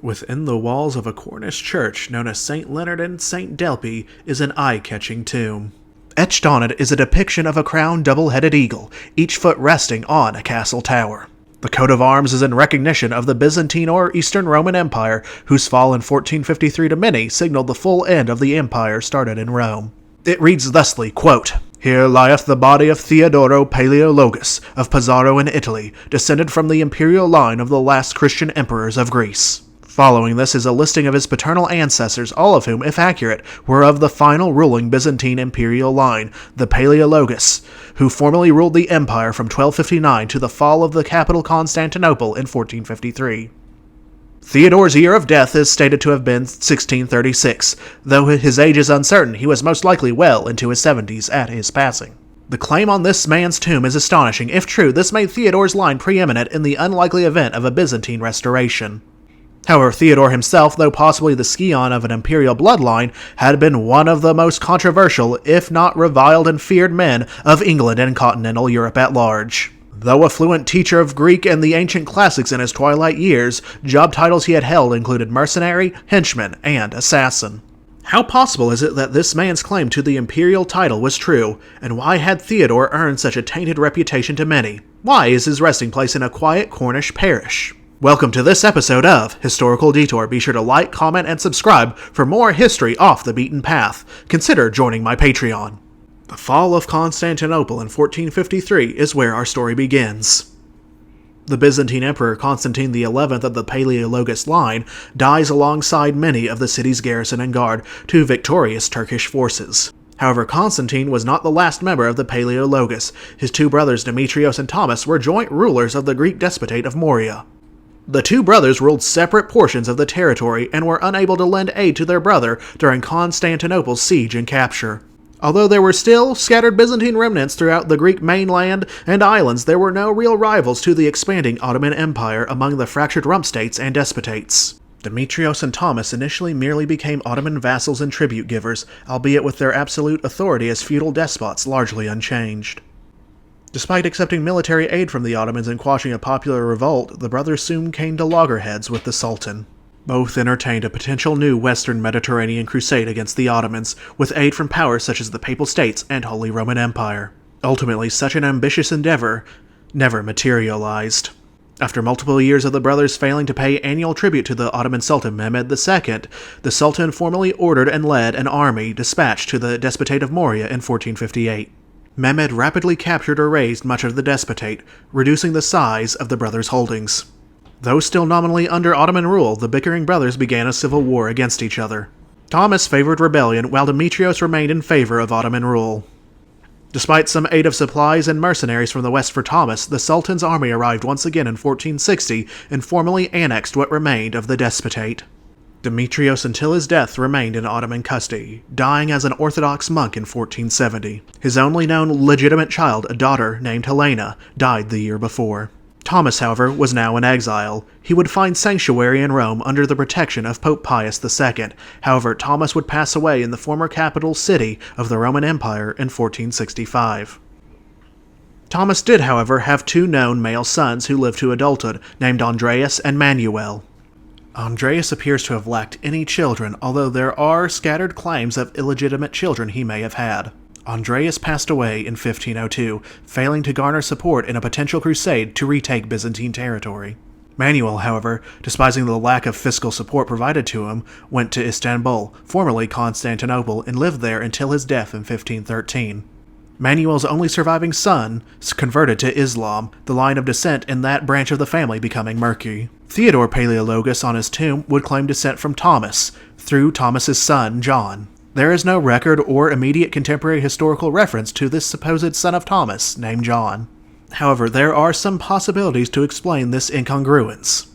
Within the walls of a Cornish church known as St. Leonard and St. Delpy is an eye-catching tomb. Etched on it is a depiction of a crowned double-headed eagle, each foot resting on a castle tower. The coat of arms is in recognition of the Byzantine or Eastern Roman Empire, whose fall in 1453 to many signaled the full end of the empire started in Rome. It reads thusly, quote, "Here lieth the body of Theodoro Palaeologus of Pesaro in Italy, descended from the imperial line of the last Christian emperors of Greece." Following this is a listing of his paternal ancestors, all of whom, if accurate, were of the final ruling Byzantine imperial line, the Palaeologus, who formerly ruled the empire from 1259 to the fall of the capital Constantinople in 1453. Theodore's year of death is stated to have been 1636. Though his age is uncertain, he was most likely well into his 70s at his passing. The claim on this man's tomb is astonishing. If true, this made Theodore's line preeminent in the unlikely event of a Byzantine restoration. However, Theodore himself, though possibly the scion of an imperial bloodline, had been one of the most controversial, if not reviled and feared men of England and continental Europe at large. Though a fluent teacher of Greek and the ancient classics in his twilight years, job titles he had held included mercenary, henchman, and assassin. How possible is it that this man's claim to the imperial title was true, and why had Theodore earned such a tainted reputation to many? Why is his resting place in a quiet Cornish parish? Welcome to this episode of Historical Detour. Be sure to like, comment, and subscribe for more history off the beaten path. Consider joining my Patreon. The fall of Constantinople in 1453 is where our story begins. The Byzantine Emperor Constantine XI of the Palaeologus line dies alongside many of the city's garrison and guard to victorious Turkish forces. However, Constantine was not the last member of the Palaeologus. His two brothers Demetrios and Thomas were joint rulers of the Greek despotate of Morea. The two brothers ruled separate portions of the territory and were unable to lend aid to their brother during Constantinople's siege and capture. Although there were still scattered Byzantine remnants throughout the Greek mainland and islands, there were no real rivals to the expanding Ottoman Empire among the fractured rump states and despotates. Demetrios and Thomas initially merely became Ottoman vassals and tribute givers, albeit with their absolute authority as feudal despots largely unchanged. Despite accepting military aid from the Ottomans and quashing a popular revolt, the brothers soon came to loggerheads with the Sultan. Both entertained a potential new Western Mediterranean crusade against the Ottomans, with aid from powers such as the Papal States and Holy Roman Empire. Ultimately, such an ambitious endeavor never materialized. After multiple years of the brothers failing to pay annual tribute to the Ottoman Sultan Mehmed II, the Sultan formally ordered and led an army dispatched to the Despotate of Morea in 1458. Mehmed rapidly captured or razed much of the despotate, reducing the size of the brothers' holdings. Though still nominally under Ottoman rule, the bickering brothers began a civil war against each other. Thomas favored rebellion, while Demetrios remained in favor of Ottoman rule. Despite some aid of supplies and mercenaries from the west for Thomas, the Sultan's army arrived once again in 1460 and formally annexed what remained of the despotate. Demetrios until his death remained in Ottoman custody, dying as an Orthodox monk in 1470. His only known legitimate child, a daughter named Helena, died the year before. Thomas, however, was now in exile. He would find sanctuary in Rome under the protection of Pope Pius II. However, Thomas would pass away in the former capital city of the Roman Empire in 1465. Thomas did, however, have two known male sons who lived to adulthood, named Andreas and Manuel. Andreas appears to have lacked any children, although there are scattered claims of illegitimate children he may have had. Andreas passed away in 1502, failing to garner support in a potential crusade to retake Byzantine territory. Manuel, however, despising the lack of fiscal support provided to him, went to Istanbul, formerly Constantinople, and lived there until his death in 1513. Manuel's only surviving son converted to Islam, the line of descent in that branch of the family becoming murky. Theodore Palaeologus on his tomb would claim descent from Thomas, through Thomas's son, John. There is no record or immediate contemporary historical reference to this supposed son of Thomas, named John. However, there are some possibilities to explain this incongruence.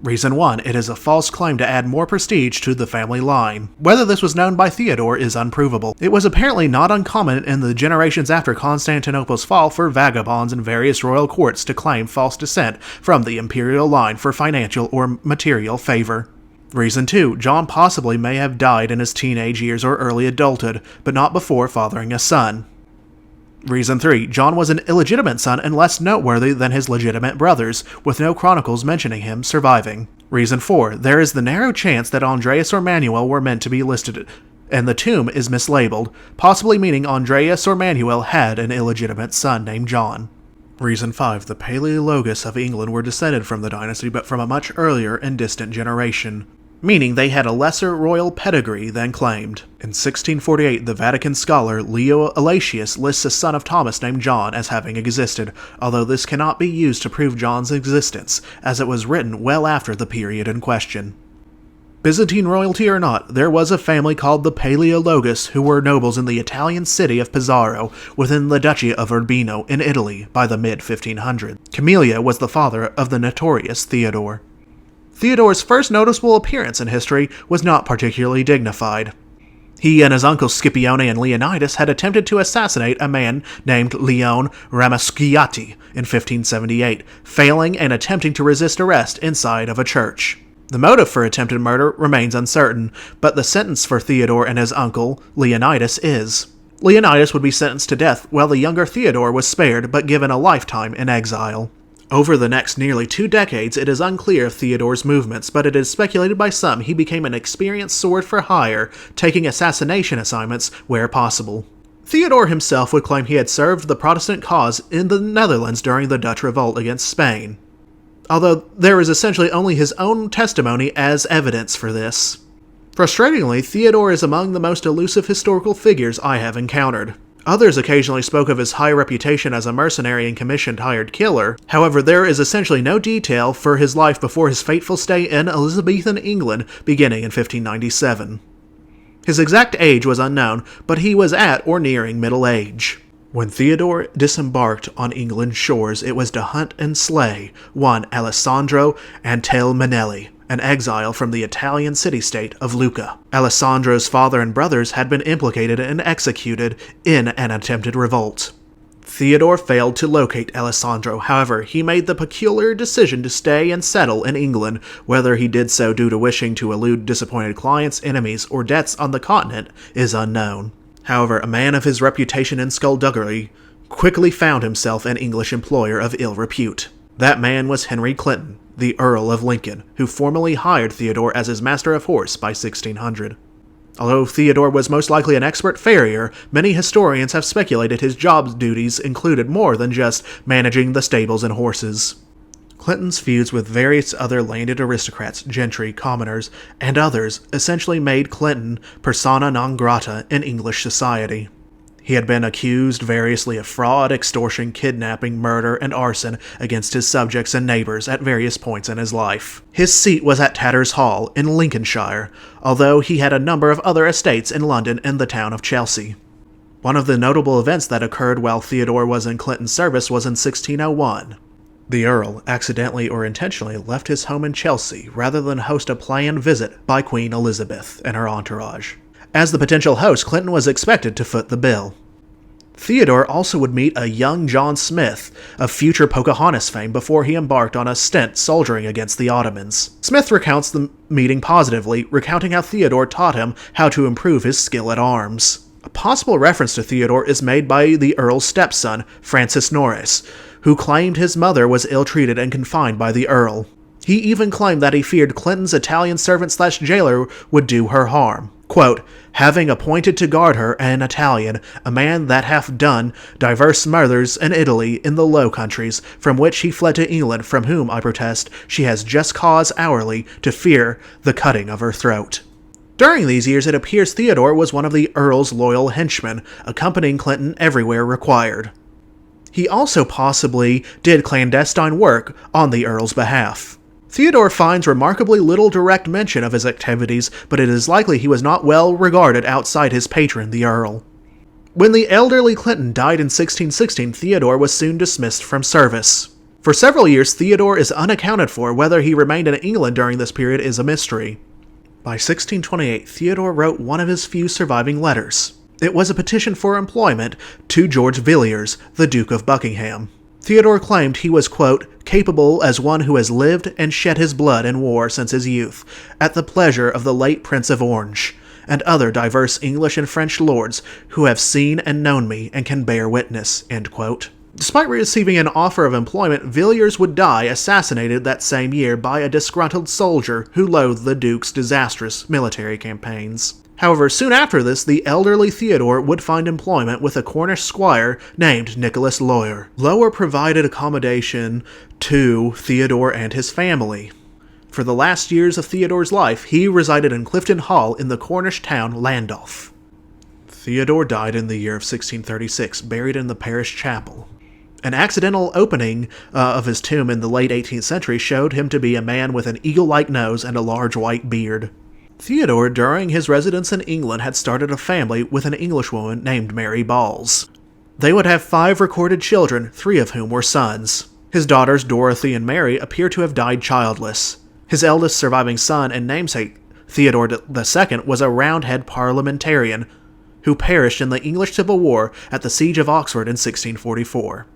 Reason 1, it is a false claim to add more prestige to the family line. Whether this was known by Theodore is unprovable. It was apparently not uncommon in the generations after Constantinople's fall for vagabonds in various royal courts to claim false descent from the imperial line for financial or material favor. Reason 2, John possibly may have died in his teenage years or early adulthood, but not before fathering a son. Reason 3, John was an illegitimate son and less noteworthy than his legitimate brothers, with no chronicles mentioning him surviving. Reason 4. There is the narrow chance that Andreas or Manuel were meant to be listed, and the tomb is mislabeled, possibly meaning Andreas or Manuel had an illegitimate son named John. Reason 5. The Paleologus of England were descended from the dynasty, but from a much earlier and distant generation, meaning they had a lesser royal pedigree than claimed. In 1648, the Vatican scholar Leo Alatius lists a son of Thomas named John as having existed, although this cannot be used to prove John's existence, as it was written well after the period in question. Byzantine royalty or not, there was a family called the Paleologus who were nobles in the Italian city of Pesaro within the Duchy of Urbino in Italy by the mid-1500s. Camilla was the father of the notorious Theodore. Theodore's first noticeable appearance in history was not particularly dignified. He and his uncles Scipione and Leonidas had attempted to assassinate a man named Leone Ramaschiati in 1578, failing and attempting to resist arrest inside of a church. The motive for attempted murder remains uncertain, but the sentence for Theodore and his uncle, Leonidas, is. Leonidas would be sentenced to death, while the younger Theodore was spared but given a lifetime in exile. Over the next nearly 2 decades, it is unclear of Theodore's movements, but it is speculated by some he became an experienced sword for hire, taking assassination assignments where possible. Theodore himself would claim he had served the Protestant cause in the Netherlands during the Dutch revolt against Spain, although there is essentially only his own testimony as evidence for this. Frustratingly, Theodore is among the most elusive historical figures I have encountered. Others occasionally spoke of his high reputation as a mercenary and commissioned hired killer. However, there is essentially no detail for his life before his fateful stay in Elizabethan England beginning in 1597. His exact age was unknown, but he was at or nearing middle age. When Theodore disembarked on England's shores, it was to hunt and slay one Alessandro Antelminelli, an exile from the Italian city-state of Lucca. Alessandro's father and brothers had been implicated and executed in an attempted revolt. Theodore failed to locate Alessandro, however, he made the peculiar decision to stay and settle in England, whether he did so due to wishing to elude disappointed clients, enemies, or debts on the continent is unknown. However, a man of his reputation and skullduggery quickly found himself an English employer of ill repute. That man was Henry Clinton, the Earl of Lincoln, who formally hired Theodore as his master of horse by 1600. Although Theodore was most likely an expert farrier, many historians have speculated his job duties included more than just managing the stables and horses. Clinton's feuds with various other landed aristocrats, gentry, commoners, and others essentially made Clinton persona non grata in English society. He had been accused variously of fraud, extortion, kidnapping, murder, and arson against his subjects and neighbors at various points in his life. His seat was at Tatters Hall in Lincolnshire, although he had a number of other estates in London and the town of Chelsea. One of the notable events that occurred while Theodore was in Clinton's service was in 1601. The Earl accidentally or intentionally left his home in Chelsea rather than host a planned visit by Queen Elizabeth and her entourage. As the potential host, Clinton was expected to foot the bill. Theodore also would meet a young John Smith of future Pocahontas fame before he embarked on a stint soldiering against the Ottomans. Smith recounts the meeting positively, recounting how Theodore taught him how to improve his skill at arms. A possible reference to Theodore is made by the Earl's stepson, Francis Norris, who claimed his mother was ill-treated and confined by the Earl. He even claimed that he feared Clinton's Italian servant/jailer would do her harm. Quote, having appointed to guard her an Italian, a man that hath done diverse murders in Italy in the Low Countries, from which he fled to England, from whom, I protest, she has just cause hourly to fear the cutting of her throat. During these years, it appears Theodore was one of the Earl's loyal henchmen, accompanying Clinton everywhere required. He also possibly did clandestine work on the Earl's behalf. Theodore finds remarkably little direct mention of his activities, but it is likely he was not well regarded outside his patron, the Earl. When the elderly Clinton died in 1616, Theodore was soon dismissed from service. For several years, Theodore is unaccounted for. Whether he remained in England during this period is a mystery. By 1628, Theodore wrote one of his few surviving letters. It was a petition for employment to George Villiers, the Duke of Buckingham. Theodore claimed he was, quote, capable as one who has lived and shed his blood in war since his youth, at the pleasure of the late Prince of Orange, and other diverse English and French lords who have seen and known me and can bear witness, end quote. Despite receiving an offer of employment, Villiers would die assassinated that same year by a disgruntled soldier who loathed the Duke's disastrous military campaigns. However, soon after this, the elderly Theodore would find employment with a Cornish squire named Nicholas Loyer. Loyer provided accommodation to Theodore and his family. For the last years of Theodore's life, he resided in Clifton Hall in the Cornish town Landulph. Theodore died in the year of 1636, buried in the parish chapel. An accidental opening of his tomb in the late 18th century showed him to be a man with an eagle-like nose and a large white beard. Theodore, during his residence in England, had started a family with an Englishwoman named Mary Balls. They would have 5 recorded children, 3 of whom were sons. His daughters, Dorothy and Mary, appear to have died childless. His eldest surviving son and namesake, Theodore II, was a Roundhead parliamentarian who perished in the English Civil War at the Siege of Oxford in 1644.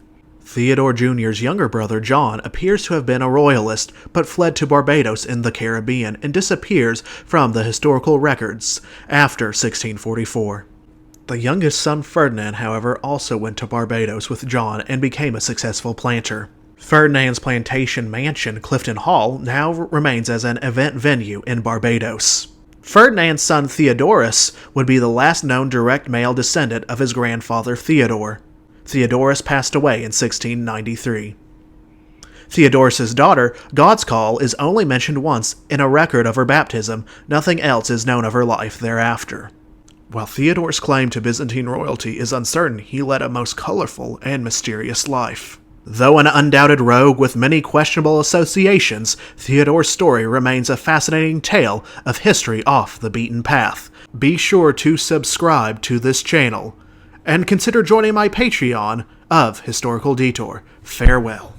Theodore Jr.'s younger brother, John, appears to have been a royalist, but fled to Barbados in the Caribbean and disappears from the historical records after 1644. The youngest son, Ferdinand, however, also went to Barbados with John and became a successful planter. Ferdinand's plantation mansion, Clifton Hall, now remains as an event venue in Barbados. Ferdinand's son Theodorus would be the last known direct male descendant of his grandfather Theodore. Theodorus passed away in 1693. Theodorus's daughter, Godescall, is only mentioned once in a record of her baptism. Nothing else is known of her life thereafter. While Theodore's claim to Byzantine royalty is uncertain, he led a most colorful and mysterious life. Though an undoubted rogue with many questionable associations, Theodore's story remains a fascinating tale of history off the beaten path. Be sure to subscribe to this channel, and consider joining my Patreon of Historical Detour. Farewell.